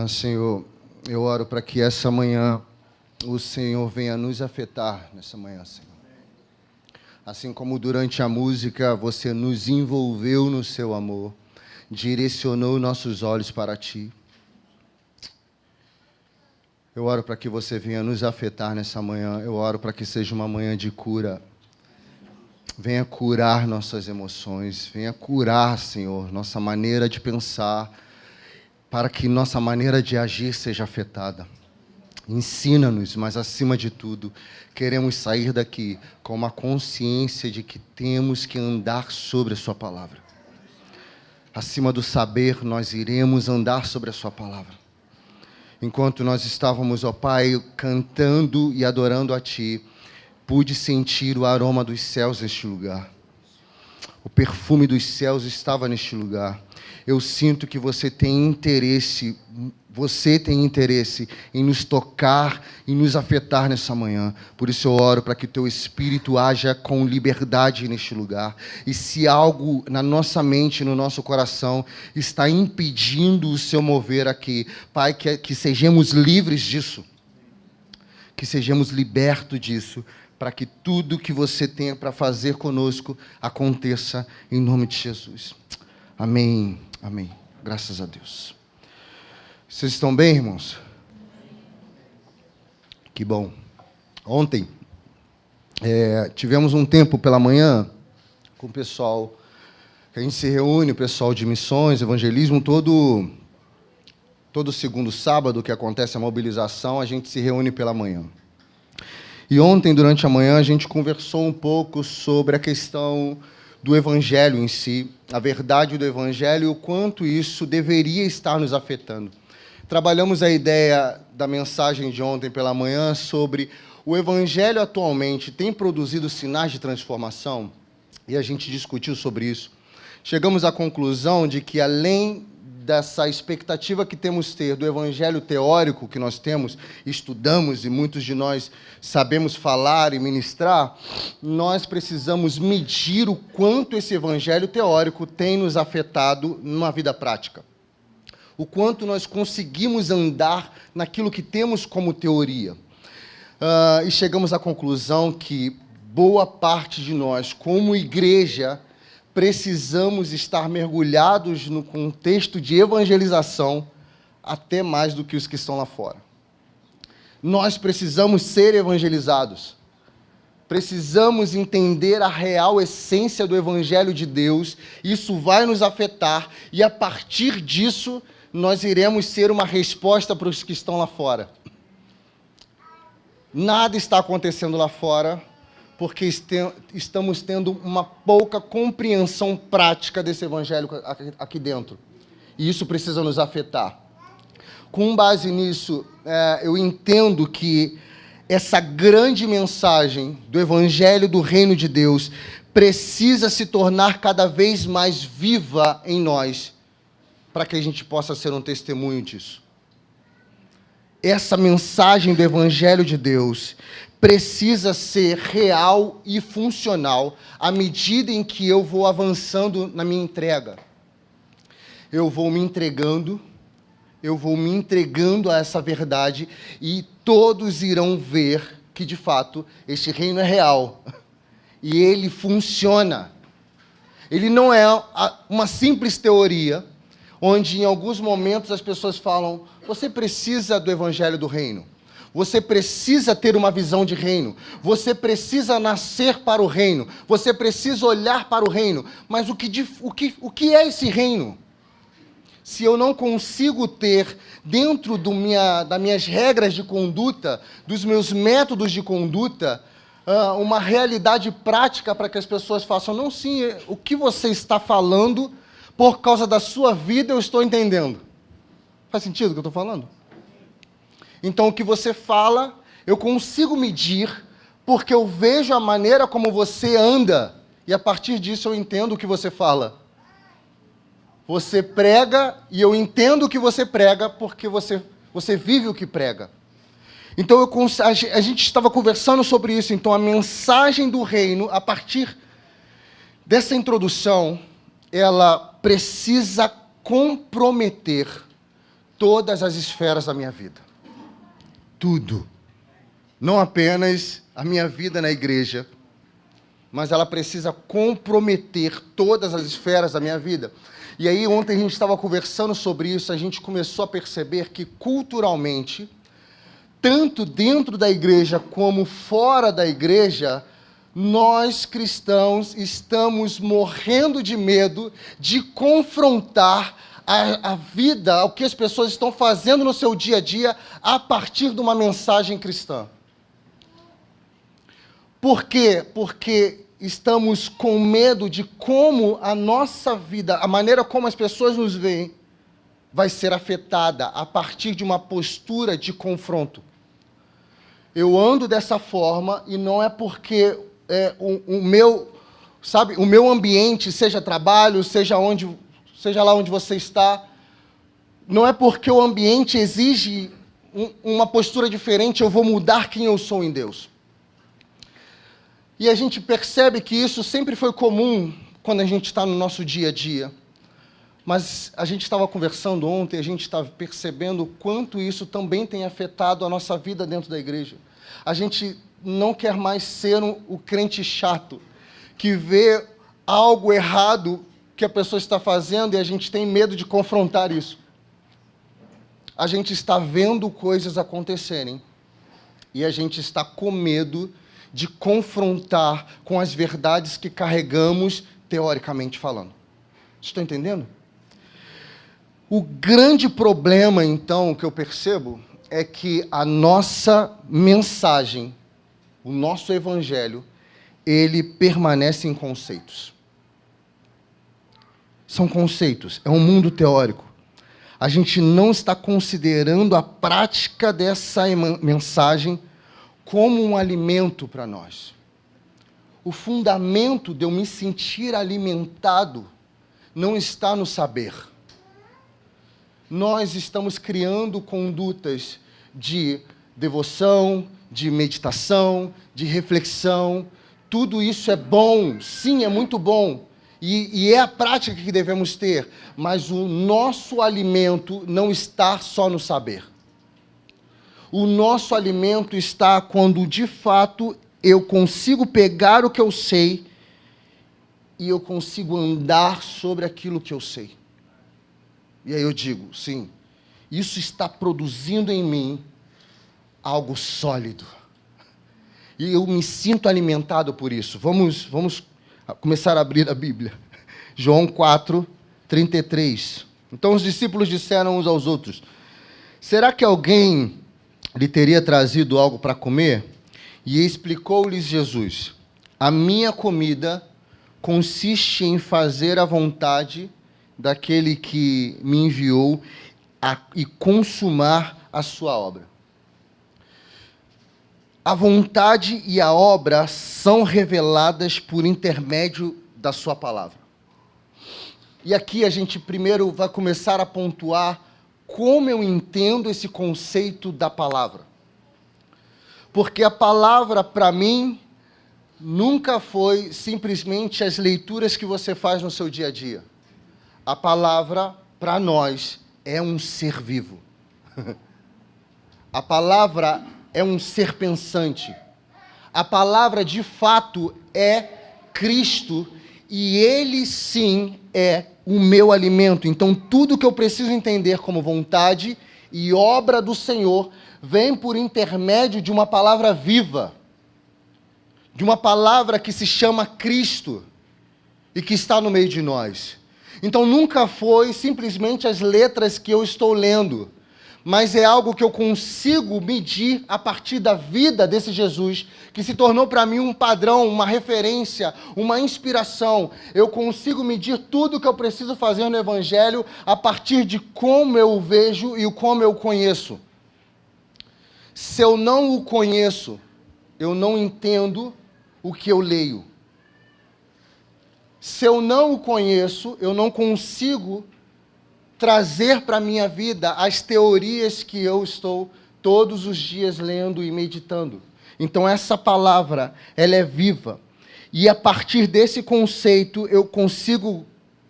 Senhor, eu oro para que essa manhã o Senhor venha nos afetar nessa manhã, Senhor. Assim como durante a música você nos envolveu no seu amor, direcionou nossos olhos para Ti. Eu oro para que você venha nos afetar nessa manhã. Eu oro para que seja uma manhã de cura. Venha curar nossas emoções. Venha curar, Senhor, nossa maneira de pensar, para que nossa maneira de agir seja afetada. Ensina-nos, mas acima de tudo, queremos sair daqui com uma consciência de que temos que andar sobre a Sua palavra. Acima do saber, nós iremos andar sobre a Sua palavra. Enquanto nós estávamos, ó Pai, cantando e adorando a Ti, pude sentir o aroma dos céus neste lugar. O perfume dos céus estava neste lugar. Eu sinto que você tem interesse em nos tocar e nos afetar nessa manhã. Por isso eu oro para que Teu Espírito haja com liberdade neste lugar. E se algo na nossa mente, no nosso coração, está impedindo o Seu mover aqui, Pai, que sejamos livres disso. Que sejamos libertos disso, para que tudo que você tenha para fazer conosco aconteça em nome de Jesus. Amém. Amém. Graças a Deus. Vocês estão bem, irmãos? Que bom. Ontem, tivemos um tempo pela manhã com o pessoal, que a gente se reúne, o pessoal de missões, evangelismo, todo segundo sábado que acontece a mobilização, a gente se reúne pela manhã. E ontem, durante a manhã, a gente conversou um pouco sobre a questão do Evangelho em si, a verdade do Evangelho e o quanto isso deveria estar nos afetando. Trabalhamos a ideia da mensagem de ontem pela manhã sobre o Evangelho atualmente tem produzido sinais de transformação, e a gente discutiu sobre isso. Chegamos à conclusão de que, além dessa expectativa que temos ter do evangelho teórico que nós temos, estudamos e muitos de nós sabemos falar e ministrar, nós precisamos medir o quanto esse evangelho teórico tem nos afetado numa vida prática. O quanto nós conseguimos andar naquilo que temos como teoria. E chegamos à conclusão que boa parte de nós, como igreja, precisamos estar mergulhados no contexto de evangelização até mais do que os que estão lá fora. Nós precisamos ser evangelizados. Precisamos entender a real essência do Evangelho de Deus. Isso vai nos afetar e, a partir disso, nós iremos ser uma resposta para os que estão lá fora. Nada está acontecendo lá fora porque estamos tendo uma pouca compreensão prática desse evangelho aqui dentro. E isso precisa nos afetar. Com base nisso, eu entendo que essa grande mensagem do evangelho do reino de Deus precisa se tornar cada vez mais viva em nós, para que a gente possa ser um testemunho disso. Essa mensagem do evangelho de Deus precisa ser real e funcional à medida em que eu vou avançando na minha entrega. Eu vou me entregando a essa verdade e todos irão ver que, de fato, este reino é real e ele funciona. Ele não é uma simples teoria, onde em alguns momentos as pessoas falam: você precisa do evangelho do reino. Você precisa ter uma visão de reino. Você precisa nascer para o reino. Você precisa olhar para o reino. Mas o que é esse reino? Se eu não consigo ter, dentro das minhas regras de conduta, dos meus métodos de conduta, uma realidade prática para que as pessoas façam: não, sim, o que você está falando, por causa da sua vida, eu estou entendendo. Faz sentido o que eu estou falando? Então, o que você fala, eu consigo medir, porque eu vejo a maneira como você anda, e a partir disso eu entendo o que você fala. Você prega, e eu entendo o que você prega, porque você vive o que prega. Então, a gente estava conversando sobre isso. Então, a mensagem do reino, a partir dessa introdução, ela precisa comprometer todas as esferas da minha vida. Tudo. Não apenas a minha vida na igreja, mas ela precisa comprometer todas as esferas da minha vida. E aí, ontem a gente estava conversando sobre isso, a gente começou a perceber que, culturalmente, tanto dentro da igreja como fora da igreja, nós, cristãos, estamos morrendo de medo de confrontar a vida, o que as pessoas estão fazendo no seu dia a dia, a partir de uma mensagem cristã. Por quê? Porque estamos com medo de como a nossa vida, a maneira como as pessoas nos veem, vai ser afetada a partir de uma postura de confronto. Eu ando dessa forma e não é porque o meu ambiente, seja trabalho, seja lá onde você está, não é porque o ambiente exige uma postura diferente, eu vou mudar quem eu sou em Deus. E a gente percebe que isso sempre foi comum quando a gente está no nosso dia a dia. Mas a gente estava conversando ontem, a gente estava percebendo o quanto isso também tem afetado a nossa vida dentro da igreja. A gente não quer mais ser o crente chato, que vê algo errado que a pessoa está fazendo e a gente tem medo de confrontar isso. A gente está vendo coisas acontecerem e a gente está com medo de confrontar com as verdades que carregamos, teoricamente falando. Estão entendendo? O grande problema, então, que eu percebo, é que a nossa mensagem, o nosso evangelho, ele permanece em conceitos. São conceitos, é um mundo teórico. A gente não está considerando a prática dessa mensagem como um alimento para nós. O fundamento de eu me sentir alimentado não está no saber. Nós estamos criando condutas de devoção, de meditação, de reflexão. Tudo isso é bom, sim, é muito bom. E é a prática que devemos ter. Mas o nosso alimento não está só no saber. O nosso alimento está quando, de fato, eu consigo pegar o que eu sei e eu consigo andar sobre aquilo que eu sei. E aí eu digo, sim, isso está produzindo em mim algo sólido. E eu me sinto alimentado por isso. Vamos começar a abrir a Bíblia. João 4, 33. Então os discípulos disseram uns aos outros: será que alguém lhe teria trazido algo para comer? E explicou-lhes Jesus: a minha comida consiste em fazer a vontade daquele que me enviou e consumar a sua obra. A vontade e a obra são reveladas por intermédio da sua palavra. E aqui a gente primeiro vai começar a pontuar como eu entendo esse conceito da palavra. Porque a palavra, para mim, nunca foi simplesmente as leituras que você faz no seu dia a dia. A palavra, para nós, é um ser vivo. A palavra é um ser pensante. A palavra, de fato, é Cristo e Ele, sim, é o meu alimento. Então, tudo que eu preciso entender como vontade e obra do Senhor vem por intermédio de uma palavra viva, de uma palavra que se chama Cristo e que está no meio de nós. Então, nunca foi simplesmente as letras que eu estou lendo, mas é algo que eu consigo medir a partir da vida desse Jesus, que se tornou para mim um padrão, uma referência, uma inspiração. Eu consigo medir tudo que eu preciso fazer no Evangelho a partir de como eu o vejo e como eu o conheço. Se eu não o conheço, eu não entendo o que eu leio. Se eu não o conheço, eu não consigo trazer para a minha vida as teorias que eu estou todos os dias lendo e meditando. Então essa palavra, ela é viva. E a partir desse conceito eu consigo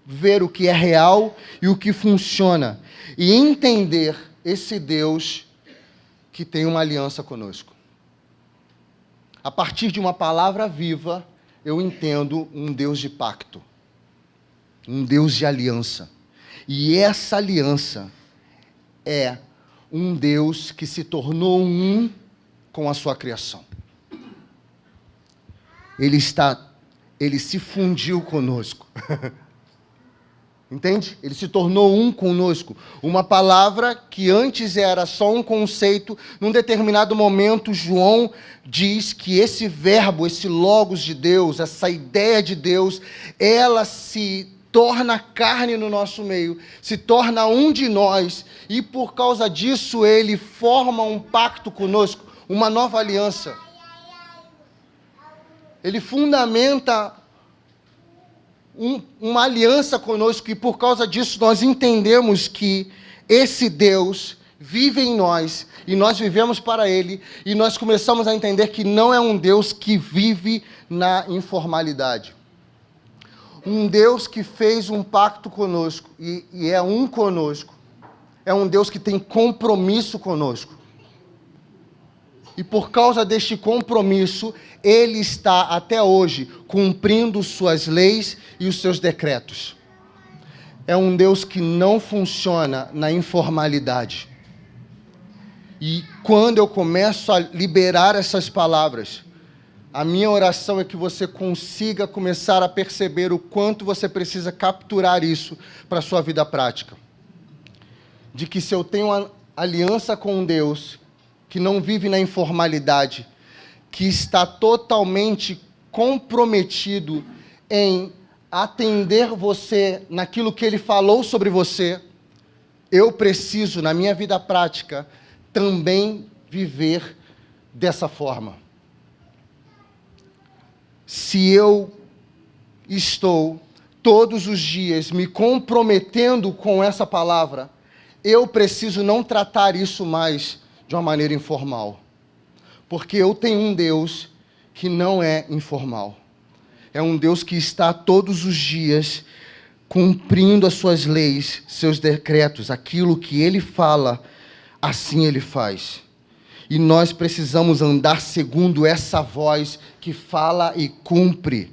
ver o que é real e o que funciona, e entender esse Deus que tem uma aliança conosco. A partir de uma palavra viva, eu entendo um Deus de pacto, um Deus de aliança. E essa aliança é um Deus que se tornou um com a sua criação. Ele se fundiu conosco. Entende? Ele se tornou um conosco. Uma palavra que antes era só um conceito, num determinado momento, João diz que esse verbo, esse logos de Deus, essa ideia de Deus, ela se torna carne no nosso meio, se torna um de nós, e por causa disso ele forma um pacto conosco, uma nova aliança. Ele fundamenta uma aliança conosco, e por causa disso nós entendemos que esse Deus vive em nós, e nós vivemos para Ele, e nós começamos a entender que não é um Deus que vive na informalidade. Um Deus que fez um pacto conosco, e é um conosco, é um Deus que tem compromisso conosco. E por causa deste compromisso, Ele está até hoje cumprindo suas leis e os seus decretos. É um Deus que não funciona na informalidade. E quando eu começo a liberar essas palavras, a minha oração é que você consiga começar a perceber o quanto você precisa capturar isso para a sua vida prática. De que se eu tenho uma aliança com Deus, que não vive na informalidade, que está totalmente comprometido em atender você naquilo que Ele falou sobre você, eu preciso, na minha vida prática, também viver dessa forma. Se eu estou todos os dias me comprometendo com essa palavra, eu preciso não tratar isso mais de uma maneira informal. Porque eu tenho um Deus que não é informal. É um Deus que está todos os dias cumprindo as suas leis, seus decretos, aquilo que Ele fala, assim Ele faz. E nós precisamos andar segundo essa voz que fala e cumpre.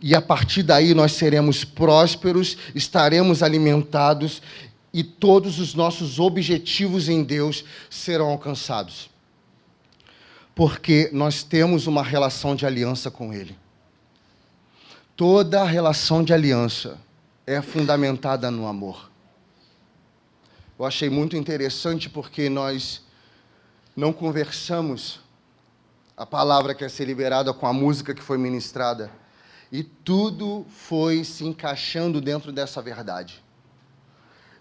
E a partir daí nós seremos prósperos, estaremos alimentados e todos os nossos objetivos em Deus serão alcançados. Porque nós temos uma relação de aliança com Ele. Toda relação de aliança é fundamentada no amor. Eu achei muito interessante porque nós não conversamos a palavra que ia ser liberada com a música que foi ministrada. E tudo foi se encaixando dentro dessa verdade.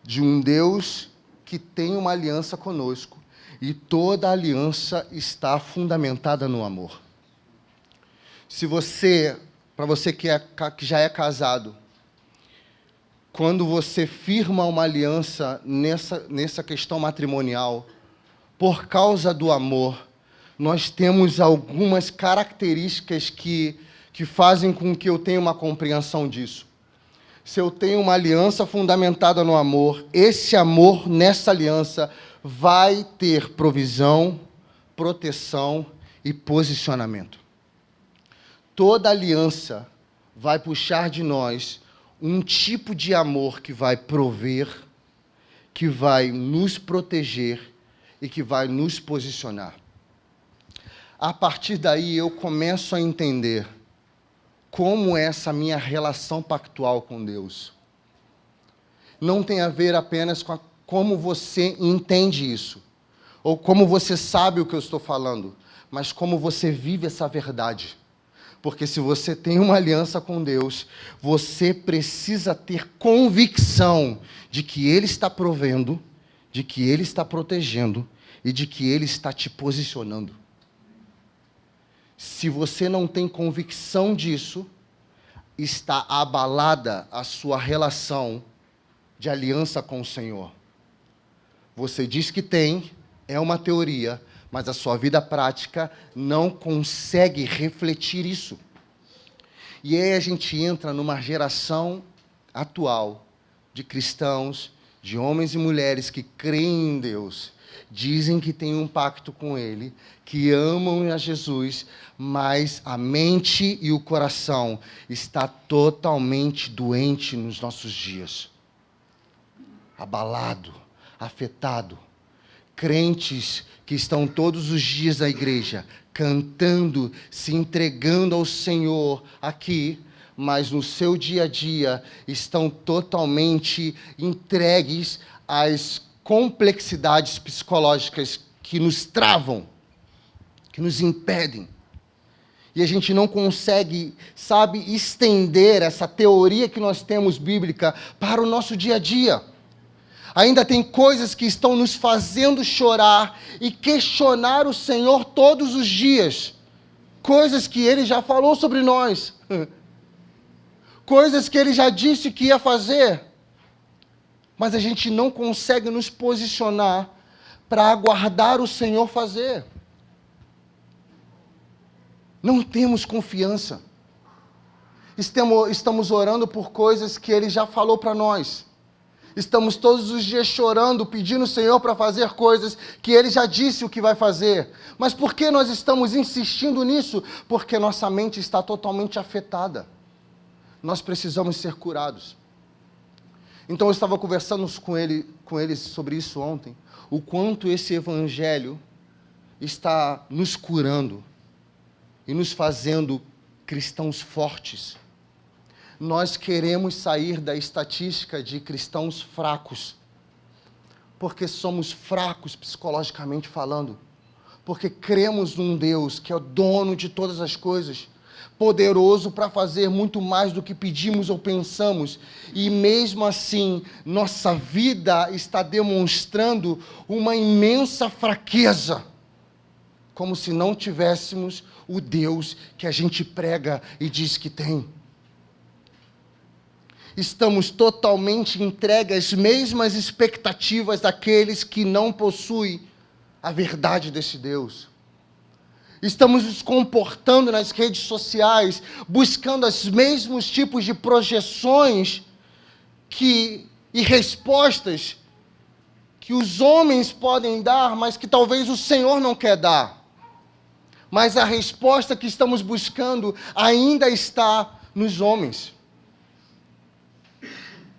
De um Deus que tem uma aliança conosco. E toda aliança está fundamentada no amor. Para você que já é casado, quando você firma uma aliança nessa questão matrimonial, por causa do amor, nós temos algumas características que fazem com que eu tenha uma compreensão disso. Se eu tenho uma aliança fundamentada no amor, esse amor nessa aliança vai ter provisão, proteção e posicionamento. Toda aliança vai puxar de nós um tipo de amor que vai prover, que vai nos proteger e que vai nos posicionar. A partir daí eu começo a entender como é essa minha relação pactual com Deus. Não tem a ver apenas com como você entende isso, ou como você sabe o que eu estou falando, mas como você vive essa verdade. Porque se você tem uma aliança com Deus, você precisa ter convicção de que Ele está provendo, de que Ele está protegendo e de que Ele está te posicionando. Se você não tem convicção disso, está abalada a sua relação de aliança com o Senhor. Você diz que tem, é uma teoria, mas a sua vida prática não consegue refletir isso. E aí a gente entra numa geração atual de cristãos, de homens e mulheres que creem em Deus, dizem que têm um pacto com Ele, que amam a Jesus, mas a mente e o coração está totalmente doente nos nossos dias. Abalado, afetado. Crentes que estão todos os dias na igreja, cantando, se entregando ao Senhor aqui, mas no seu dia a dia estão totalmente entregues às complexidades psicológicas que nos travam, que nos impedem. E a gente não consegue, estender essa teoria que nós temos bíblica para o nosso dia a dia. Ainda tem coisas que estão nos fazendo chorar e questionar o Senhor todos os dias. Coisas que Ele já falou sobre nós. Coisas que Ele já disse que ia fazer. Mas a gente não consegue nos posicionar para aguardar o Senhor fazer. Não temos confiança. Estamos orando por coisas que Ele já falou para nós. Estamos todos os dias chorando, pedindo ao Senhor para fazer coisas que Ele já disse o que vai fazer. Mas por que nós estamos insistindo nisso? Porque nossa mente está totalmente afetada. Nós precisamos ser curados. Então eu estava conversando com eles sobre isso ontem. O quanto esse Evangelho está nos curando e nos fazendo cristãos fortes. Nós queremos sair da estatística de cristãos fracos, porque somos fracos psicologicamente falando, porque cremos num Deus que é o dono de todas as coisas, poderoso para fazer muito mais do que pedimos ou pensamos, e mesmo assim, nossa vida está demonstrando uma imensa fraqueza, como se não tivéssemos o Deus que a gente prega e diz que tem. Estamos totalmente entregues às mesmas expectativas daqueles que não possuem a verdade desse Deus. Estamos nos comportando nas redes sociais, buscando os mesmos tipos de projeções e respostas que os homens podem dar, mas que talvez o Senhor não quer dar. Mas a resposta que estamos buscando ainda está nos homens.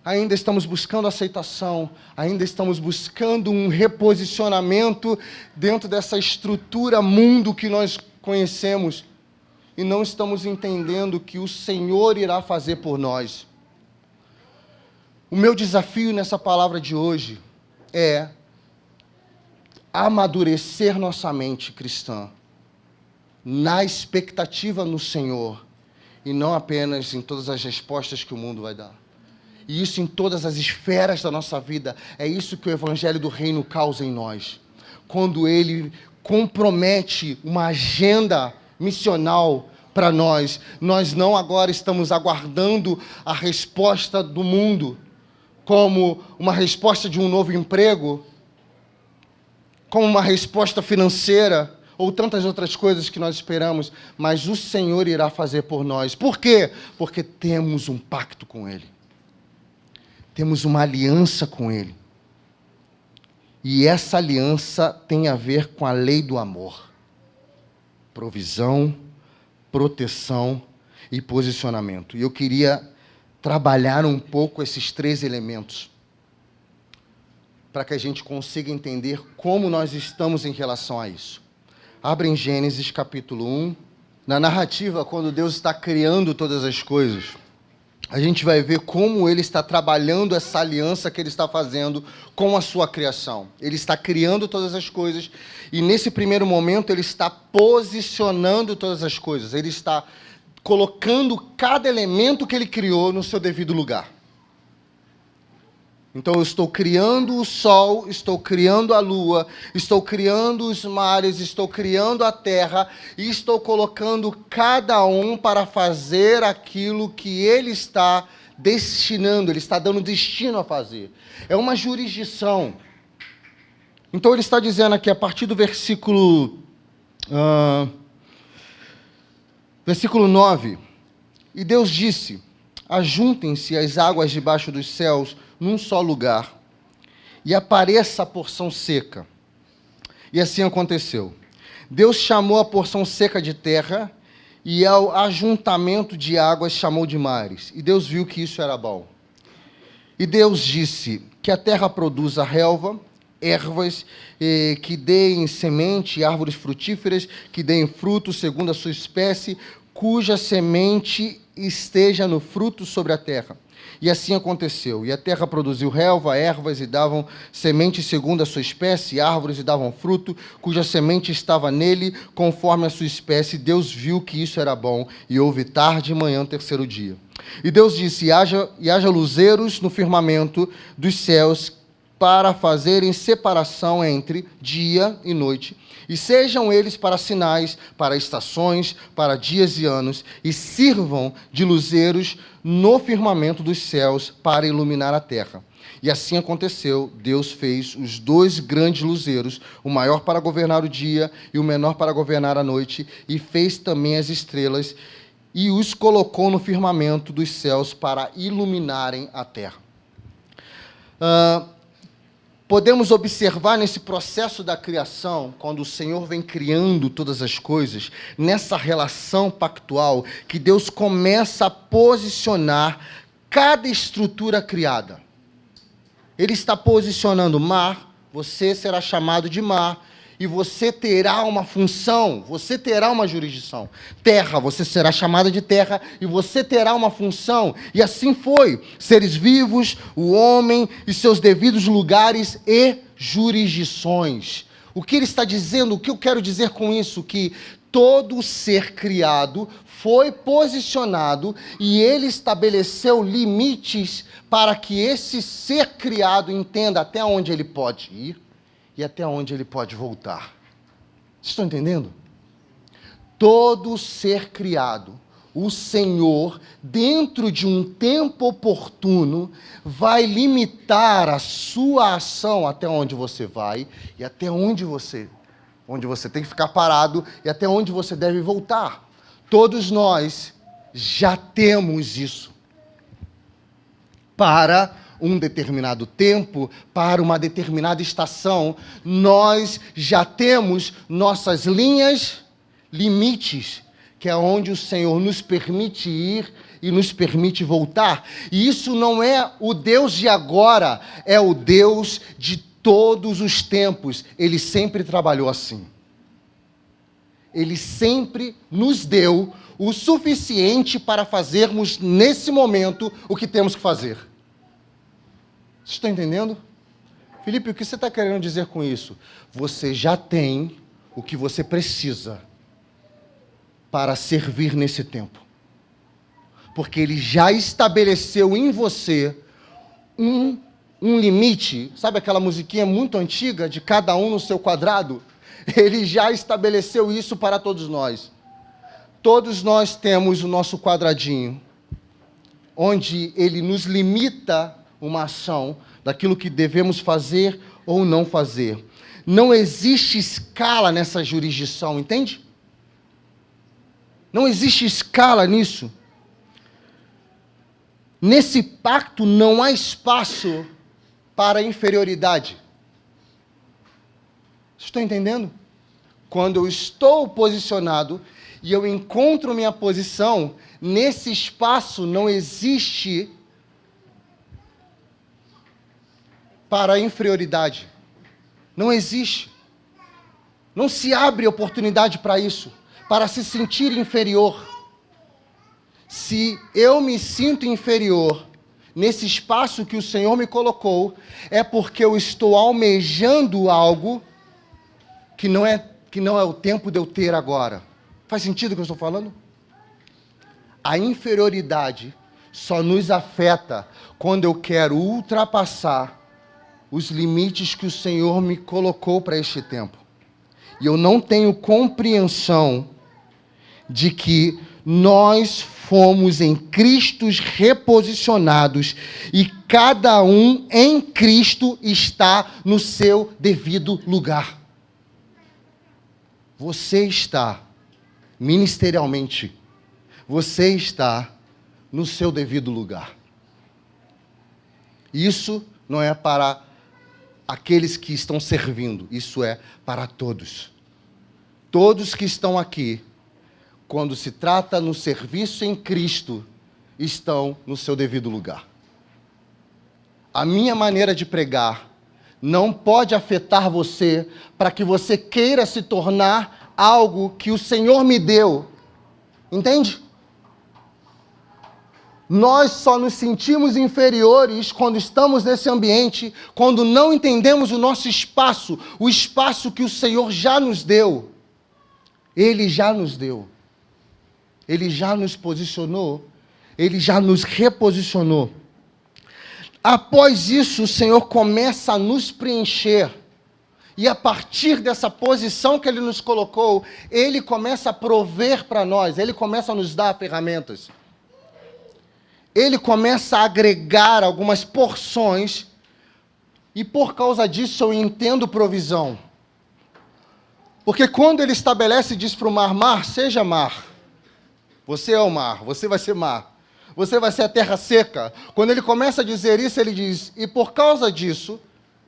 Ainda estamos buscando aceitação, ainda estamos buscando um reposicionamento dentro dessa estrutura mundo que nós conhecemos e não estamos entendendo que o Senhor irá fazer por nós. O meu desafio nessa palavra de hoje é amadurecer nossa mente cristã na expectativa no Senhor e não apenas em todas as respostas que o mundo vai dar. E isso em todas as esferas da nossa vida. É isso que o Evangelho do Reino causa em nós. Quando ele compromete uma agenda missional para nós, nós não agora estamos aguardando a resposta do mundo, como uma resposta de um novo emprego, como uma resposta financeira, ou tantas outras coisas que nós esperamos, mas o Senhor irá fazer por nós. Por quê? Porque temos um pacto com Ele. Temos uma aliança com Ele. E essa aliança tem a ver com a lei do amor. Provisão, proteção e posicionamento. E eu queria trabalhar um pouco esses três elementos, para que a gente consiga entender como nós estamos em relação a isso. Abre em Gênesis capítulo 1. Na narrativa, quando Deus está criando todas as coisas, a gente vai ver como Ele está trabalhando essa aliança que Ele está fazendo com a sua criação. Ele está criando todas as coisas e, nesse primeiro momento, Ele está posicionando todas as coisas. Ele está colocando cada elemento que Ele criou no seu devido lugar. Então, eu estou criando o sol, estou criando a lua, estou criando os mares, estou criando a terra e estou colocando cada um para fazer aquilo que Ele está destinando, Ele está dando destino a fazer. É uma jurisdição. Então, Ele está dizendo aqui, a partir do versículo 9, e Deus disse: ajuntem-se as águas debaixo dos céus num só lugar, e apareça a porção seca. E assim aconteceu. Deus chamou a porção seca de terra, e ao ajuntamento de águas chamou de mares. E Deus viu que isso era bom. E Deus disse que a terra produza relva, ervas, que deem semente, árvores frutíferas, que deem fruto segundo a sua espécie, cuja semente esteja no fruto sobre a terra. E assim aconteceu. E a terra produziu relva, ervas, e davam semente segundo a sua espécie, árvores, e davam fruto, cuja semente estava nele, conforme a sua espécie. Deus viu que isso era bom, e houve tarde e manhã, terceiro dia. E Deus disse, e haja luzeiros no firmamento dos céus, para fazerem separação entre dia e noite, e sejam eles para sinais, para estações, para dias e anos, e sirvam de luzeiros no firmamento dos céus para iluminar a terra. E assim aconteceu. Deus fez os 2 grandes luzeiros, o maior para governar o dia e o menor para governar a noite, e fez também as estrelas, e os colocou no firmamento dos céus para iluminarem a terra. Podemos observar nesse processo da criação, quando o Senhor vem criando todas as coisas, nessa relação pactual, que Deus começa a posicionar cada estrutura criada. Ele está posicionando mar, você será chamado de mar, e você terá uma função, você terá uma jurisdição. Terra, você será chamada de terra, e você terá uma função. E assim foi. Seres vivos, o homem e seus devidos lugares e jurisdições. O que ele está dizendo, o que eu quero dizer com isso? Que todo ser criado foi posicionado e ele estabeleceu limites para que esse ser criado entenda até onde ele pode ir e até onde ele pode voltar. Vocês estão entendendo? Todo ser criado, o Senhor, dentro de um tempo oportuno, vai limitar a sua ação até onde você vai e até onde você tem que ficar parado e até onde você deve voltar. Todos nós já temos isso. Para um determinado tempo, para uma determinada estação, nós já temos nossas linhas, limites, que é onde o Senhor nos permite ir e nos permite voltar. E isso não é o Deus de agora, é o Deus de todos os tempos. Ele sempre trabalhou assim. Ele sempre nos deu o suficiente para fazermos, nesse momento, o que temos que fazer. Vocês estão entendendo? Felipe, o que você está querendo dizer com isso? Você já tem o que você precisa para servir nesse tempo. Porque Ele já estabeleceu em você um limite. Sabe aquela musiquinha muito antiga, de cada um no seu quadrado? Ele já estabeleceu isso para todos nós. Todos nós temos o nosso quadradinho, onde Ele nos limita uma ação daquilo que devemos fazer ou não fazer. Não existe escala nessa jurisdição, entende? Não existe escala nisso. Nesse pacto não há espaço para inferioridade. Estão entendendo? Quando eu estou posicionado e eu encontro minha posição, nesse espaço não existe para inferioridade. Não existe. Não se abre oportunidade para isso, para se sentir inferior. Se eu me sinto inferior nesse espaço que o Senhor me colocou, é porque eu estou almejando algo que não é o tempo de eu ter agora. Faz sentido o que eu estou falando? A inferioridade só nos afeta quando eu quero ultrapassar os limites que o Senhor me colocou para este tempo. E eu não tenho compreensão de que nós fomos em Cristo reposicionados e cada um em Cristo está no seu devido lugar. Você está ministerialmente, você está no seu devido lugar. Isso não é para aqueles que estão servindo, isso é para todos. Todos que estão aqui, quando se trata no serviço em Cristo, estão no seu devido lugar. A minha maneira de pregar não pode afetar você para que você queira se tornar algo que o Senhor me deu. Entende? Nós só nos sentimos inferiores quando estamos nesse ambiente, quando não entendemos o nosso espaço, o espaço que o Senhor já nos deu. Ele já nos deu. Ele já nos posicionou. Ele já nos reposicionou. Após isso, o Senhor começa a nos preencher. E a partir dessa posição que Ele nos colocou, Ele começa a prover para nós, Ele começa a nos dar ferramentas. Ele começa a agregar algumas porções, e por causa disso eu entendo provisão. Porque quando Ele estabelece e diz para o mar, mar, seja mar. Você é o mar, você vai ser mar. Você vai ser a terra seca. Quando Ele começa a dizer isso, Ele diz, e por causa disso,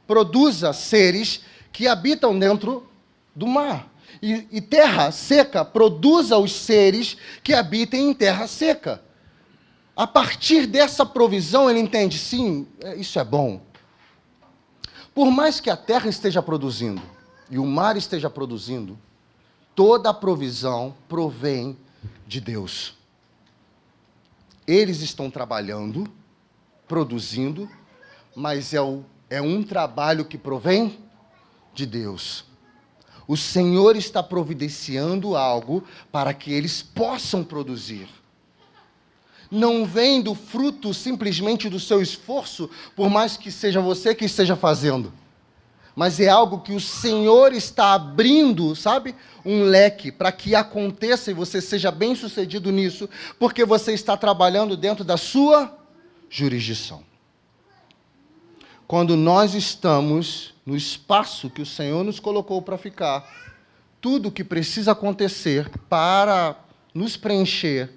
produza seres que habitam dentro do mar. E terra seca, produza os seres que habitem em terra seca. A partir dessa provisão, ele entende, sim, isso é bom. Por mais que a terra esteja produzindo e o mar esteja produzindo, toda a provisão provém de Deus. Eles estão trabalhando, produzindo, mas é um trabalho que provém de Deus. O Senhor está providenciando algo para que eles possam produzir. Não vem do fruto simplesmente do seu esforço, por mais que seja você que esteja fazendo. Mas é algo que o Senhor está abrindo, sabe? Um leque para que aconteça e você seja bem-sucedido nisso, porque você está trabalhando dentro da sua jurisdição. Quando nós estamos no espaço que o Senhor nos colocou para ficar, tudo que precisa acontecer para nos preencher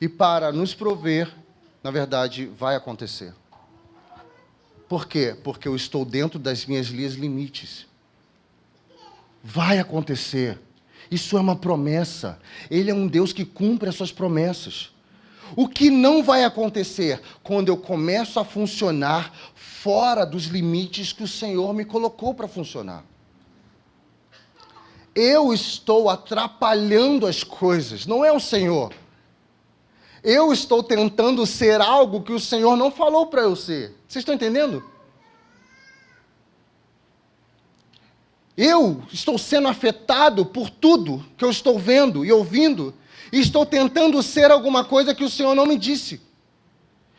e para nos prover, na verdade, vai acontecer. Por quê? Porque eu estou dentro das minhas linhas limites. Vai acontecer. Isso é uma promessa. Ele é um Deus que cumpre as suas promessas. O que não vai acontecer quando eu começo a funcionar fora dos limites que o Senhor me colocou para funcionar? Eu estou atrapalhando as coisas, não é o Senhor. Eu estou tentando ser algo que o Senhor não falou para eu ser. Vocês estão entendendo? Eu estou sendo afetado por tudo que eu estou vendo e ouvindo, e estou tentando ser alguma coisa que o Senhor não me disse.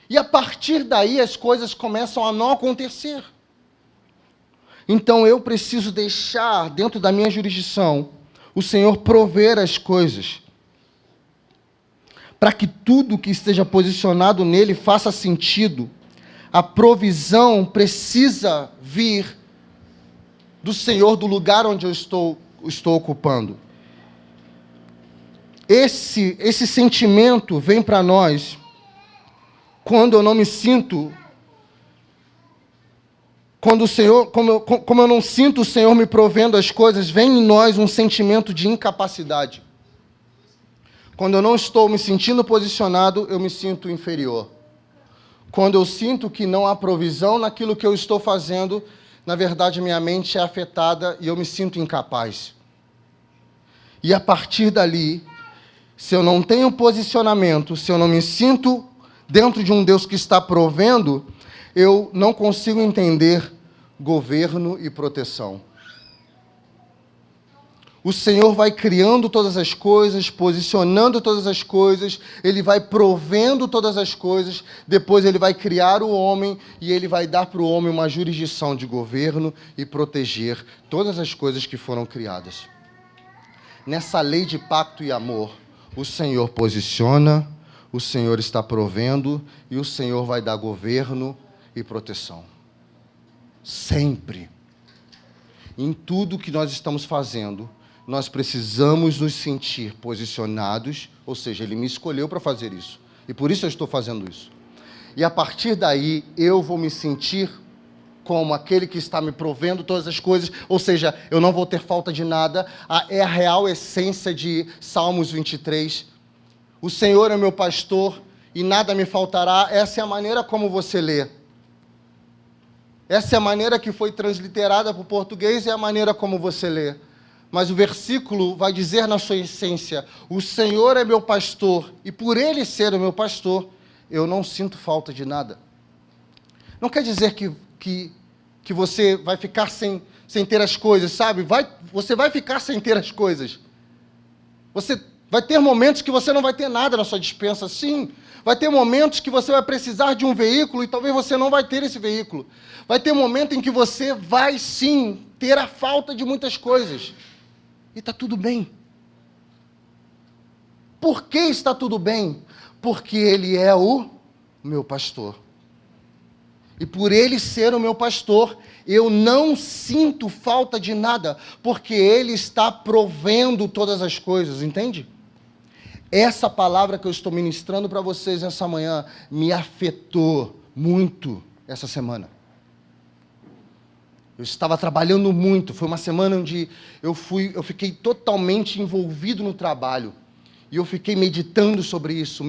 E a partir daí as coisas começam a não acontecer. Então eu preciso deixar dentro da minha jurisdição o Senhor prover as coisas, para que tudo que esteja posicionado nele faça sentido. A provisão precisa vir do Senhor, do lugar onde eu estou ocupando. Esse sentimento vem para nós quando eu não me sinto, quando o Senhor, como eu não sinto o Senhor me provendo as coisas, vem em nós um sentimento de incapacidade. Quando eu não estou me sentindo posicionado, eu me sinto inferior. Quando eu sinto que não há provisão naquilo que eu estou fazendo, na verdade minha mente é afetada e eu me sinto incapaz. E a partir dali, se eu não tenho posicionamento, se eu não me sinto dentro de um Deus que está provendo, eu não consigo entender governo e proteção. O Senhor vai criando todas as coisas, posicionando todas as coisas, Ele vai provendo todas as coisas, depois Ele vai criar o homem e Ele vai dar para o homem uma jurisdição de governo e proteger todas as coisas que foram criadas. Nessa lei de pacto e amor, o Senhor posiciona, o Senhor está provendo e o Senhor vai dar governo e proteção. Sempre. Em tudo que nós estamos fazendo, nós precisamos nos sentir posicionados, ou seja, Ele me escolheu para fazer isso. E por isso eu estou fazendo isso. E a partir daí, eu vou me sentir como aquele que está me provendo todas as coisas, ou seja, eu não vou ter falta de nada. É a real essência de Salmos 23. O Senhor é meu pastor e nada me faltará. Essa é a maneira como você lê. Essa é a maneira que foi transliterada para o português, é a maneira como você lê. Mas o versículo vai dizer na sua essência: o Senhor é meu pastor, e por Ele ser o meu pastor, eu não sinto falta de nada. Não quer dizer que você vai ficar sem ter as coisas, sabe? Você vai ficar sem ter as coisas. Você vai ter momentos que você não vai ter nada na sua despensa, sim. Vai ter momentos que você vai precisar de um veículo e talvez você não vai ter esse veículo. Vai ter momento em que você vai, sim, ter a falta de muitas coisas. E está tudo bem. Por que está tudo bem? Porque Ele é o meu pastor. E por Ele ser o meu pastor, eu não sinto falta de nada, porque Ele está provendo todas as coisas, entende? Essa palavra que eu estou ministrando para vocês essa manhã me afetou muito essa semana. Eu estava trabalhando muito, foi uma semana onde eu fiquei totalmente envolvido no trabalho. E eu fiquei meditando sobre isso.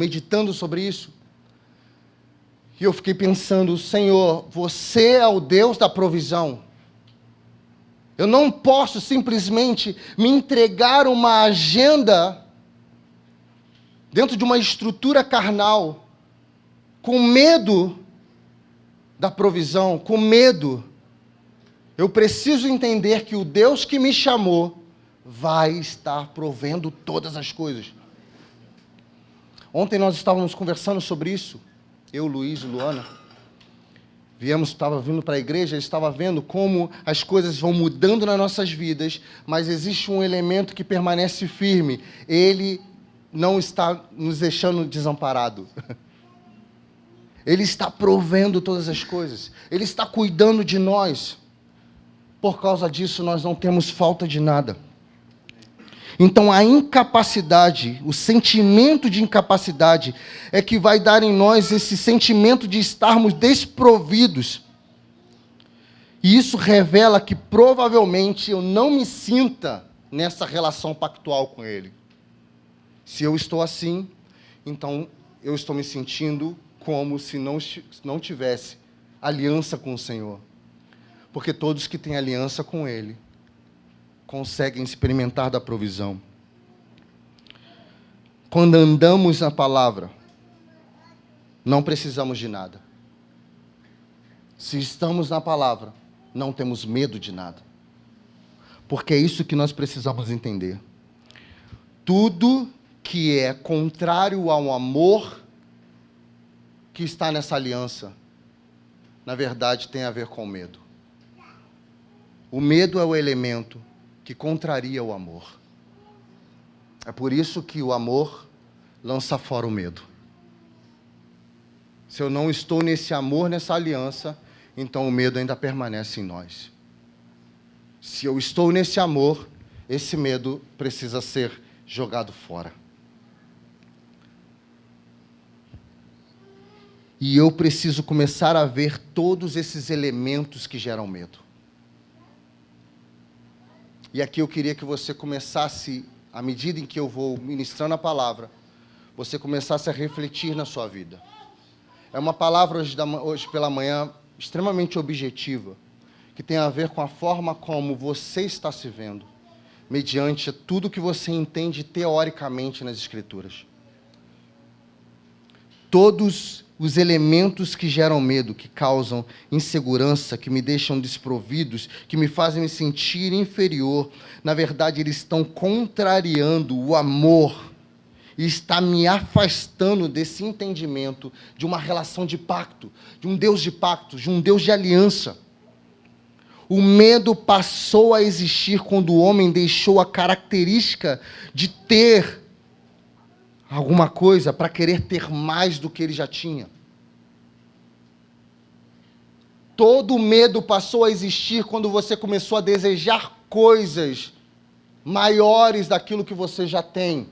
E eu fiquei pensando: Senhor, você é o Deus da provisão. Eu não posso simplesmente me entregar uma agenda dentro de uma estrutura carnal, com medo da provisão, com medo. Eu preciso entender que o Deus que me chamou vai estar provendo todas as coisas. Ontem nós estávamos conversando sobre isso, eu, Luiz e Luana. Estava vindo para a igreja, estava vendo como as coisas vão mudando nas nossas vidas, mas existe um elemento que permanece firme. Ele não está nos deixando desamparado. Ele está provendo todas as coisas. Ele está cuidando de nós. Por causa disso, nós não temos falta de nada. Então, a incapacidade, o sentimento de incapacidade, é que vai dar em nós esse sentimento de estarmos desprovidos. E isso revela que, provavelmente, eu não me sinta nessa relação pactual com Ele. Se eu estou assim, então eu estou me sentindo como se não tivesse aliança com o Senhor. Porque todos que têm aliança com Ele conseguem experimentar da provisão. Quando andamos na palavra, não precisamos de nada. Se estamos na palavra, não temos medo de nada. Porque é isso que nós precisamos entender. Tudo que é contrário ao amor que está nessa aliança, na verdade, tem a ver com medo. O medo é o elemento que contraria o amor. É por isso que o amor lança fora o medo. Se eu não estou nesse amor, nessa aliança, então o medo ainda permanece em nós. Se eu estou nesse amor, esse medo precisa ser jogado fora. E eu preciso começar a ver todos esses elementos que geram medo. E aqui eu queria que você começasse, à medida em que eu vou ministrando a palavra, você começasse a refletir na sua vida. É uma palavra hoje pela manhã extremamente objetiva, que tem a ver com a forma como você está se vendo, mediante tudo que você entende teoricamente nas Escrituras. Todos os elementos que geram medo, que causam insegurança, que me deixam desprovidos, que me fazem me sentir inferior, na verdade, eles estão contrariando o amor e está me afastando desse entendimento de uma relação de pacto, de um Deus de pacto, de um Deus de aliança. O medo passou a existir quando o homem deixou a característica de ter alguma coisa para querer ter mais do que ele já tinha. Todo medo passou a existir quando você começou a desejar coisas maiores daquilo que você já tem.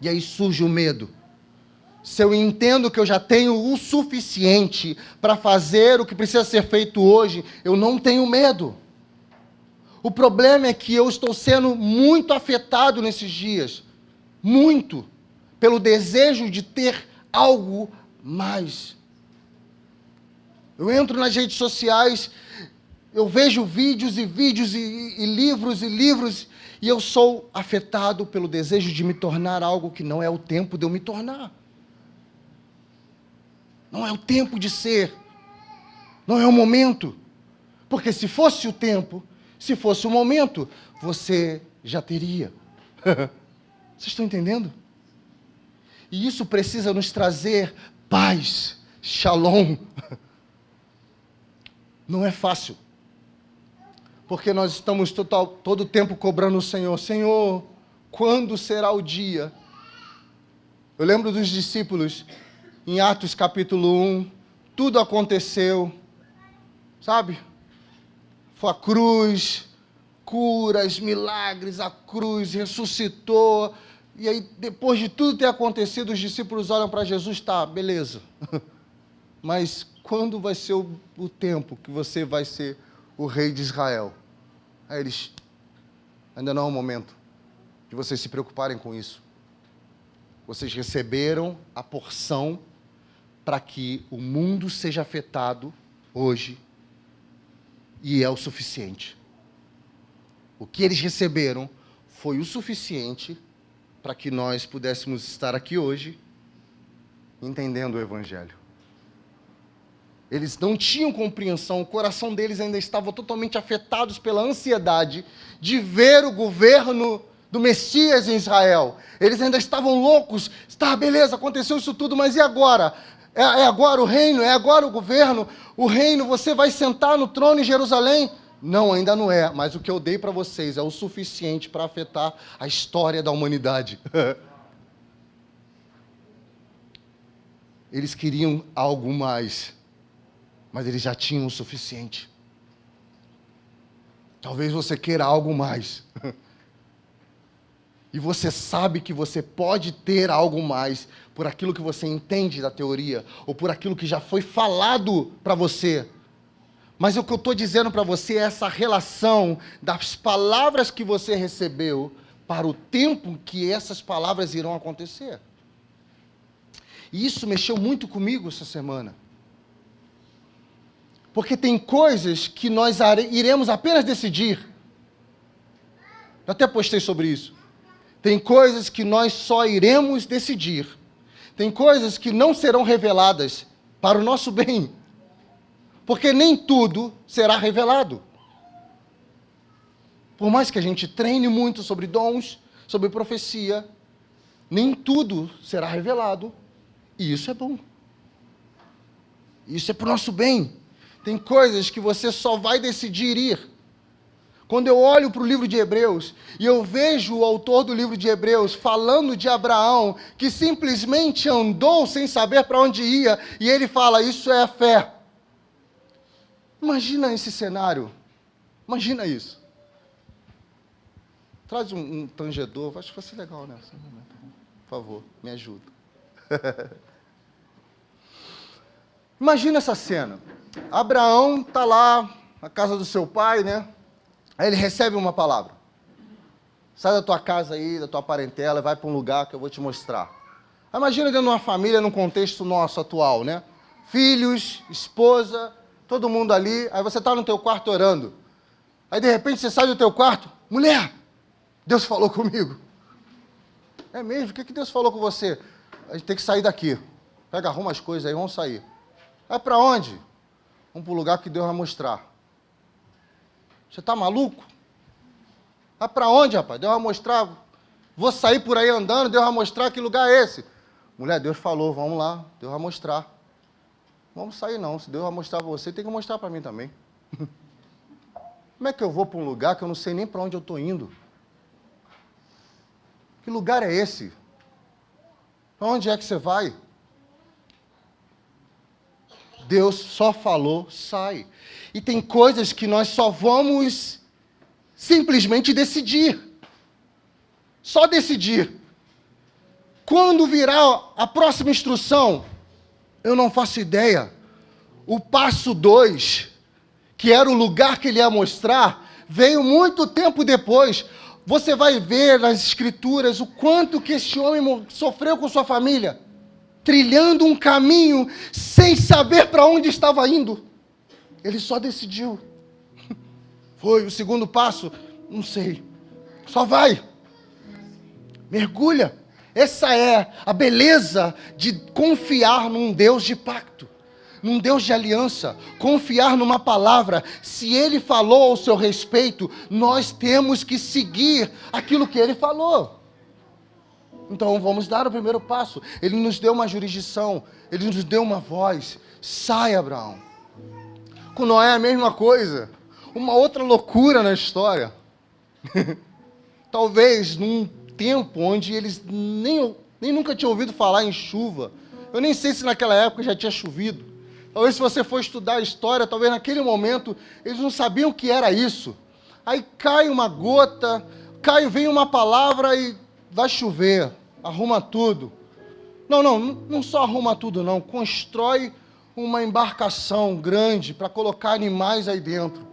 E aí surge o medo. se eu entendo que eu já tenho o suficiente para fazer o que precisa ser feito hoje, eu não tenho medo. O problema é que eu estou sendo muito afetado nesses dias, muito, pelo desejo de ter algo mais. Eu entro nas redes sociais, eu vejo vídeos e vídeos e livros e livros, e eu sou afetado pelo desejo de me tornar algo que não é o tempo de eu me tornar. Não é o tempo de ser. Não é o momento. Porque se fosse o tempo, se fosse o momento, você já teria. Vocês estão entendendo? E isso precisa nos trazer paz, shalom. Não é fácil. Porque nós estamos todo o tempo cobrando o Senhor. Senhor, quando será o dia? Eu lembro dos discípulos, em Atos capítulo 1, tudo aconteceu, sabe? Foi a cruz, curas, milagres, a cruz ressuscitou. E aí, depois de tudo ter acontecido, os discípulos olham para Jesus, tá, beleza. Mas quando vai ser o tempo que você vai ser o rei de Israel? Aí eles, ainda não é o momento de vocês se preocuparem com isso. Vocês receberam a porção para que o mundo seja afetado hoje, e é o suficiente. O que eles receberam foi o suficiente para que nós pudéssemos estar aqui hoje, entendendo o Evangelho. Eles não tinham compreensão, o coração deles ainda estava totalmente afetados pela ansiedade de ver o governo do Messias em Israel. Eles ainda estavam loucos. Tá, beleza, aconteceu isso tudo, mas e agora? É agora o reino? É agora o governo? O reino, você vai sentar no trono em Jerusalém? Não, ainda não é, mas o que eu dei para vocês é o suficiente para afetar a história da humanidade. Eles queriam algo mais, mas eles já tinham o suficiente. Talvez você queira algo mais. E você sabe que você pode ter algo mais por aquilo que você entende da teoria, ou por aquilo que já foi falado para você. Mas o que eu estou dizendo para você é essa relação das palavras que você recebeu para o tempo que essas palavras irão acontecer. E isso mexeu muito comigo essa semana. Porque tem coisas que nós iremos apenas decidir. Eu até postei sobre isso. Tem coisas que nós só iremos decidir. Tem coisas que não serão reveladas para o nosso bem. Porque nem tudo será revelado. Por mais que a gente treine muito sobre dons, sobre profecia, nem tudo será revelado. E isso é bom. Isso é para o nosso bem. Tem coisas que você só vai decidir ir. Quando eu olho para o livro de Hebreus, e eu vejo o autor do livro de Hebreus falando de Abraão, que simplesmente andou sem saber para onde ia, e ele fala, isso é a fé. Imagina esse cenário. Imagina isso. Traz um tangedor, acho que vai ser legal, né? Por favor, me ajuda. Imagina essa cena. Abraão está lá na casa do seu pai, né? Aí ele recebe uma palavra. Sai da tua casa aí, da tua parentela, vai para um lugar que eu vou te mostrar. Imagina dentro de uma família, num contexto nosso atual, né? Filhos, esposa, todo mundo ali. Aí você está no teu quarto orando. Aí de repente você sai do teu quarto. Mulher, Deus falou comigo. É mesmo? O que Deus falou com você? A gente tem que sair daqui. Pega, arruma as coisas aí, vamos sair. Vai para onde? Vamos para o lugar que Deus vai mostrar. Você está maluco? Vai para onde, rapaz? Deus vai mostrar. Vou sair por aí andando, Deus vai mostrar que lugar é esse. Mulher, Deus falou, vamos lá, Deus vai mostrar. Vamos sair não, se Deus vai mostrar para você, tem que mostrar para mim também. Como é que eu vou para um lugar que eu não sei nem para onde eu estou indo? Que lugar é esse? Para onde é que você vai? Deus só falou, sai. E tem coisas que nós só vamos simplesmente decidir. Só decidir. Quando virá a próxima instrução? Eu não faço ideia. O passo 2, que era o lugar que ele ia mostrar, veio muito tempo depois. Você vai ver nas escrituras o quanto que esse homem sofreu com sua família, trilhando um caminho sem saber para onde estava indo. Ele só decidiu. Foi o segundo passo? Não sei. Só vai. Mergulha. Essa é a beleza de confiar num Deus de pacto, num Deus de aliança, confiar numa palavra. Se Ele falou ao seu respeito, nós temos que seguir aquilo que Ele falou. Então vamos dar o primeiro passo. Ele nos deu uma jurisdição, Ele nos deu uma voz. Sai, Abraão. Com Noé é a mesma coisa. Uma outra loucura na história. Talvez num tempo onde eles nem nunca tinham ouvido falar em chuva. Eu nem sei se naquela época já tinha chovido. Talvez se você for estudar a história, talvez naquele momento eles não sabiam o que era isso. Aí cai uma gota, vem uma palavra e vai chover, arruma tudo. Não só arruma tudo não, constrói uma embarcação grande para colocar animais aí dentro.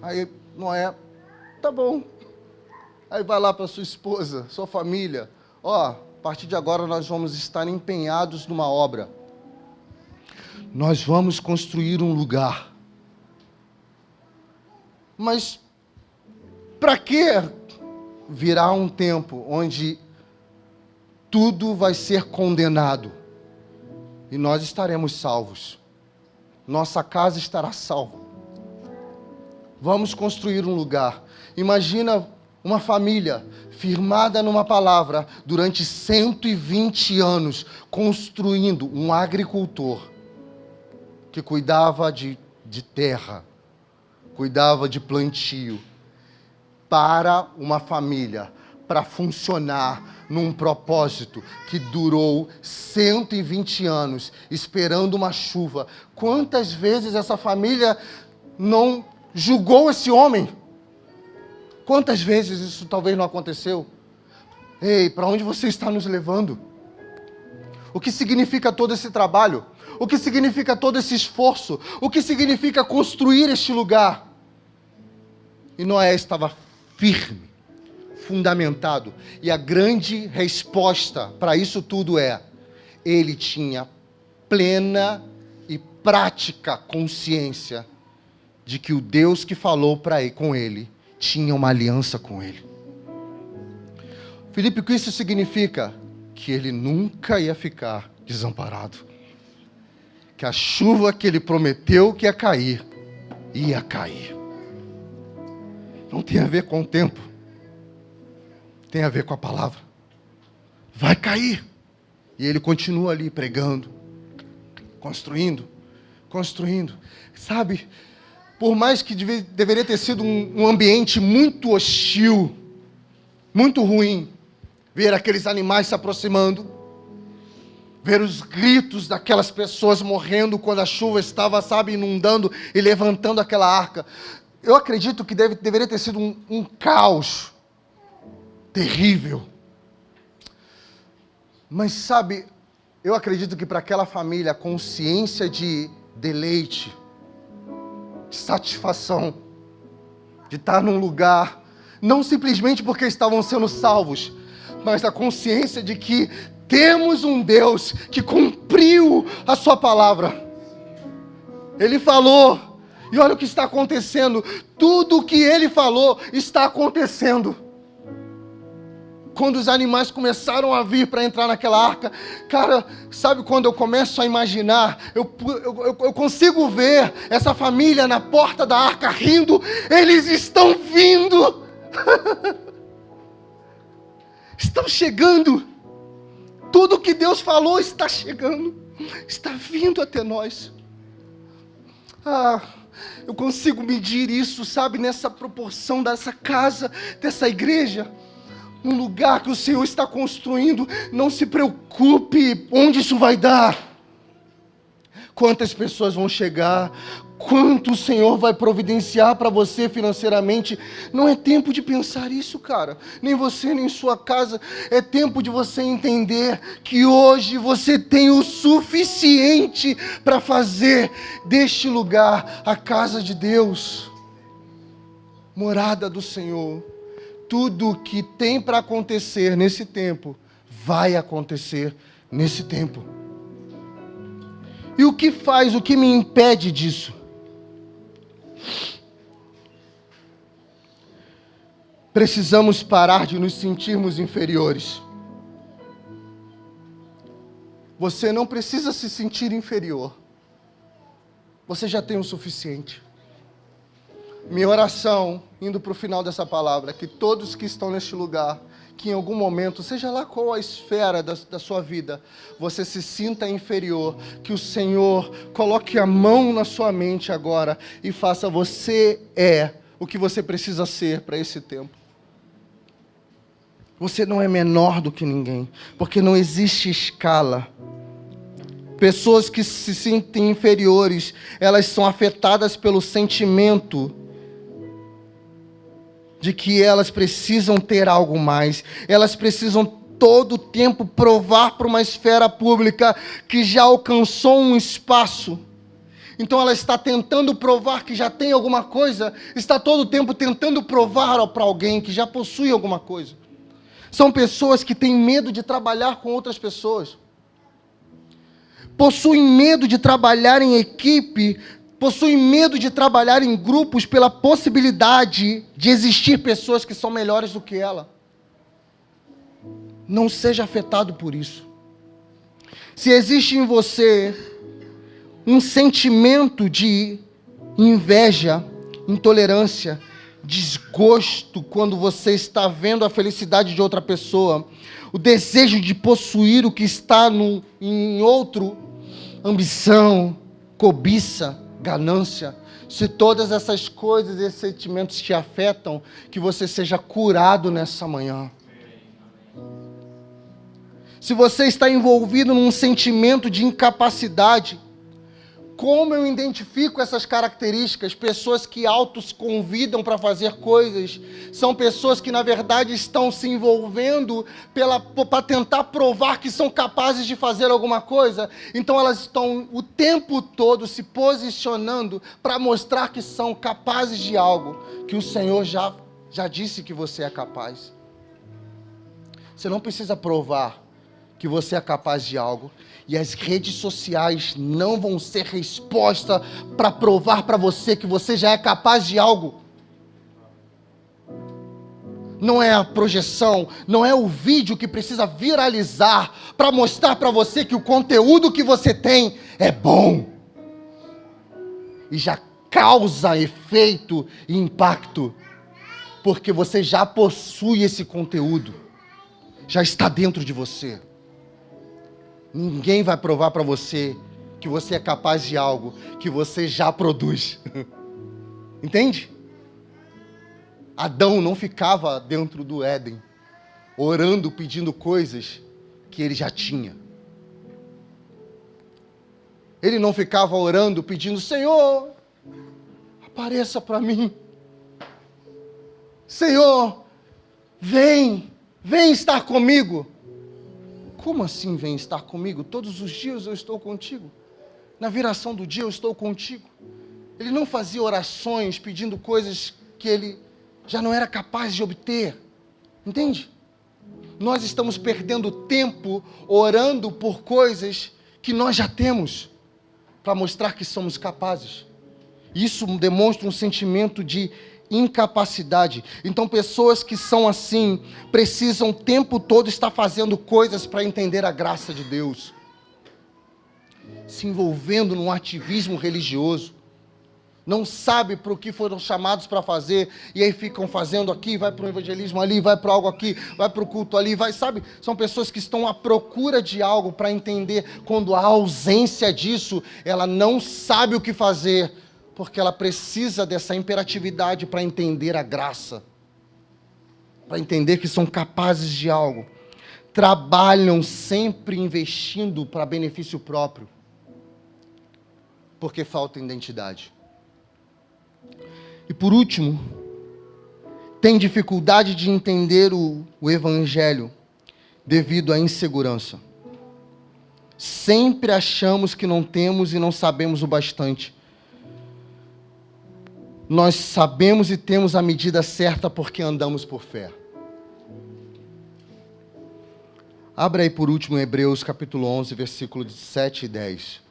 Aí Noé, tá bom. Aí vai lá para sua esposa, sua família. A partir de agora nós vamos estar empenhados numa obra. Nós vamos construir um lugar. Mas para que virá um tempo onde tudo vai ser condenado e nós estaremos salvos? Nossa casa estará salva. Vamos construir um lugar. Imagina uma família firmada numa palavra durante 120 anos, construindo um agricultor que cuidava de terra, cuidava de plantio, para uma família, para funcionar num propósito que durou 120 anos, esperando uma chuva. Quantas vezes essa família não julgou esse homem? Quantas vezes isso talvez não aconteceu? Ei, para onde você está nos levando? O que significa todo esse trabalho? O que significa todo esse esforço? O que significa construir este lugar? E Noé estava firme, fundamentado. E a grande resposta para isso tudo é: ele tinha plena e prática consciência de que o Deus que falou com ele tinha uma aliança com ele. Filipe, o que isso significa? Que ele nunca ia ficar desamparado. Que a chuva que ele prometeu que ia cair. Não tem a ver com o tempo. Tem a ver com a palavra. Vai cair. E ele continua ali pregando, construindo. Sabe, por mais que deveria ter sido um ambiente muito hostil, muito ruim, ver aqueles animais se aproximando, ver os gritos daquelas pessoas morrendo quando a chuva estava, inundando e levantando aquela arca. Eu acredito que deveria ter sido um caos terrível. Mas eu acredito que para aquela família a consciência de deleite, de satisfação, de estar num lugar, não simplesmente porque estavam sendo salvos, mas a consciência de que temos um Deus que cumpriu a sua palavra. Ele falou, e olha o que está acontecendo. Tudo o que ele falou está acontecendo. Quando os animais começaram a vir para entrar naquela arca, cara, sabe quando eu começo a imaginar, eu consigo ver essa família na porta da arca rindo. Eles estão vindo. Estão chegando. Tudo que Deus falou está chegando, está vindo até nós. Eu consigo medir isso, nessa proporção dessa casa, dessa igreja, um lugar que o Senhor está construindo. Não se preocupe onde isso vai dar, quantas pessoas vão chegar, quanto o Senhor vai providenciar para você financeiramente. Não é tempo de pensar isso, cara. Nem você, nem sua casa. É tempo de você entender que hoje você tem o suficiente para fazer deste lugar a casa de Deus, morada do Senhor. Tudo que tem para acontecer nesse tempo, vai acontecer nesse tempo. E o que me impede disso? Precisamos parar de nos sentirmos inferiores. Você não precisa se sentir inferior. Você já tem o suficiente. Minha oração, indo para o final dessa palavra, é que todos que estão neste lugar, que em algum momento, seja lá qual a esfera da sua vida, você se sinta inferior, que o Senhor coloque a mão na sua mente agora e faça você o que você precisa ser para esse tempo. Você não é menor do que ninguém, porque não existe escala. Pessoas que se sentem inferiores, elas são afetadas pelo sentimento de que elas precisam ter algo mais. Elas precisam todo o tempo provar para uma esfera pública que já alcançou um espaço. Então ela está tentando provar que já tem alguma coisa, está todo o tempo tentando provar para alguém que já possui alguma coisa. São pessoas que têm medo de trabalhar com outras pessoas. Possuem medo de trabalhar em equipe, possuem medo de trabalhar em grupos pela possibilidade de existir pessoas que são melhores do que ela. Não seja afetado por isso. Se existe em você um sentimento de inveja, intolerância, desgosto quando você está vendo a felicidade de outra pessoa, o desejo de possuir o que está em outro, ambição, cobiça, ganância, se todas essas coisas, esses sentimentos te afetam, que você seja curado nessa manhã. Se você está envolvido num sentimento de incapacidade, como eu identifico essas características? Pessoas que autos convidam para fazer coisas, são pessoas que na verdade estão se envolvendo para tentar provar que são capazes de fazer alguma coisa. Então elas estão o tempo todo se posicionando para mostrar que são capazes de algo que o Senhor já disse que você é capaz. Você não precisa provar que você é capaz de algo. E as redes sociais não vão ser resposta para provar para você que você já é capaz de algo. Não é a projeção, não é o vídeo que precisa viralizar para mostrar para você que o conteúdo que você tem é bom. E já causa efeito e impacto, porque você já possui esse conteúdo. Já está dentro de você. Ninguém vai provar para você que você é capaz de algo que você já produz. Entende? Adão não ficava dentro do Éden, orando, pedindo coisas que ele já tinha. Ele não ficava orando, pedindo, Senhor, apareça para mim. Senhor, vem estar comigo. Como assim vem estar comigo? Todos os dias eu estou contigo. Na viração do dia eu estou contigo. Ele não fazia orações pedindo coisas que ele já não era capaz de obter. Entende? Nós estamos perdendo tempo orando por coisas que nós já temos, para mostrar que somos capazes. Isso demonstra um sentimento de incapacidade. Então pessoas que são assim precisam o tempo todo estar fazendo coisas para entender a graça de Deus, se envolvendo num ativismo religioso, não sabe para o que foram chamados para fazer, e aí ficam fazendo aqui, vai para o evangelismo ali, vai para algo aqui, vai para o culto ali, vai, sabe? São pessoas que estão à procura de algo para entender, quando há ausência disso, ela não sabe o que fazer, porque ela precisa dessa imperatividade para entender a graça, para entender que são capazes de algo. Trabalham sempre investindo para benefício próprio, porque falta identidade. E por último, tem dificuldade de entender o Evangelho devido à insegurança. Sempre achamos que não temos e não sabemos o bastante. Nós sabemos e temos a medida certa porque andamos por fé. Abra aí por último Hebreus capítulo 11, versículos 7 e 10.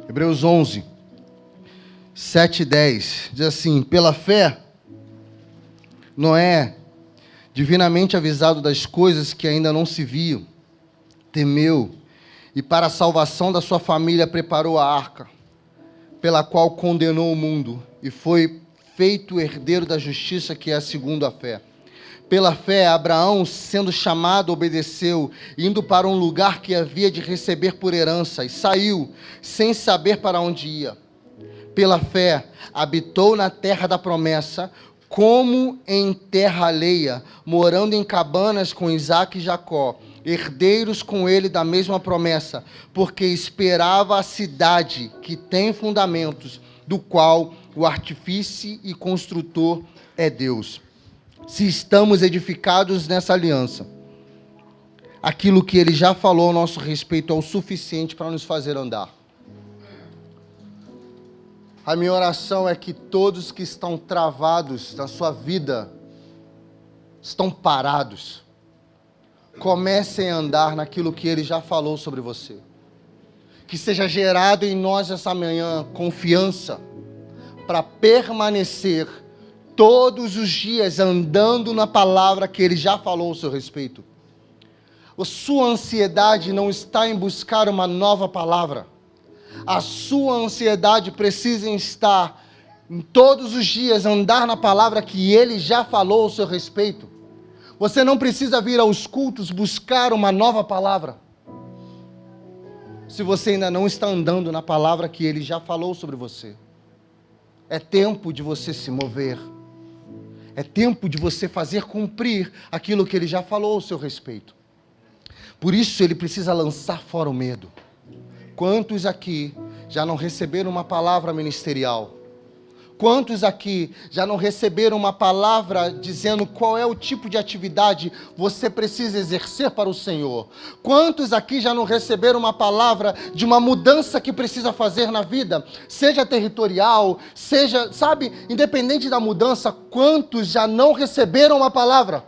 Hebreus 11, 7 e 10, diz assim: pela fé, Noé, divinamente avisado das coisas que ainda não se viam, temeu, e para a salvação da sua família preparou a arca, pela qual condenou o mundo, e foi feito herdeiro da justiça que é segundo a fé. Pela fé, Abraão, sendo chamado, obedeceu, indo para um lugar que havia de receber por herança, e saiu, sem saber para onde ia. Pela fé, habitou na terra da promessa, como em terra alheia, morando em cabanas com Isaque e Jacó, herdeiros com ele da mesma promessa, porque esperava a cidade que tem fundamentos, do qual o artífice e construtor é Deus. Se estamos edificados nessa aliança, aquilo que ele já falou a nosso respeito é o suficiente para nos fazer andar. A minha oração é que todos que estão travados na sua vida, estão parados, comecem a andar naquilo que ele já falou sobre você. Que seja gerado em nós essa manhã confiança para permanecer todos os dias andando na palavra que ele já falou ao seu respeito. A sua ansiedade não está em buscar uma nova palavra. A sua ansiedade precisa estar em todos os dias andar na palavra que ele já falou ao seu respeito. Você não precisa vir aos cultos buscar uma nova palavra, se você ainda não está andando na palavra que ele já falou sobre você. É tempo de você se mover. É tempo de você fazer cumprir aquilo que ele já falou ao seu respeito. Por isso ele precisa lançar fora o medo. Quantos aqui já não receberam uma palavra ministerial? Quantos aqui já não receberam uma palavra dizendo qual é o tipo de atividade você precisa exercer para o Senhor? Quantos aqui já não receberam uma palavra de uma mudança que precisa fazer na vida? Seja territorial, seja, sabe, independente da mudança, quantos já não receberam uma palavra?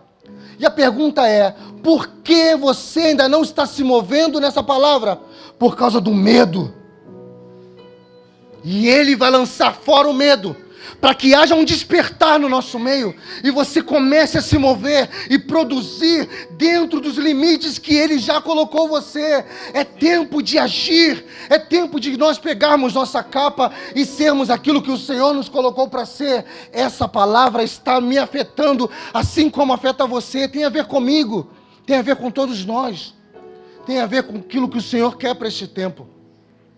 E a pergunta é, por que você ainda não está se movendo nessa palavra? Por causa do medo. E ele vai lançar fora o medo, para que haja um despertar no nosso meio, e você comece a se mover e produzir dentro dos limites que ele já colocou você. É tempo de agir, é tempo de nós pegarmos nossa capa e sermos aquilo que o Senhor nos colocou para ser. Essa palavra está me afetando, assim como afeta você. Tem a ver comigo, tem a ver com todos nós, tem a ver com aquilo que o Senhor quer para este tempo.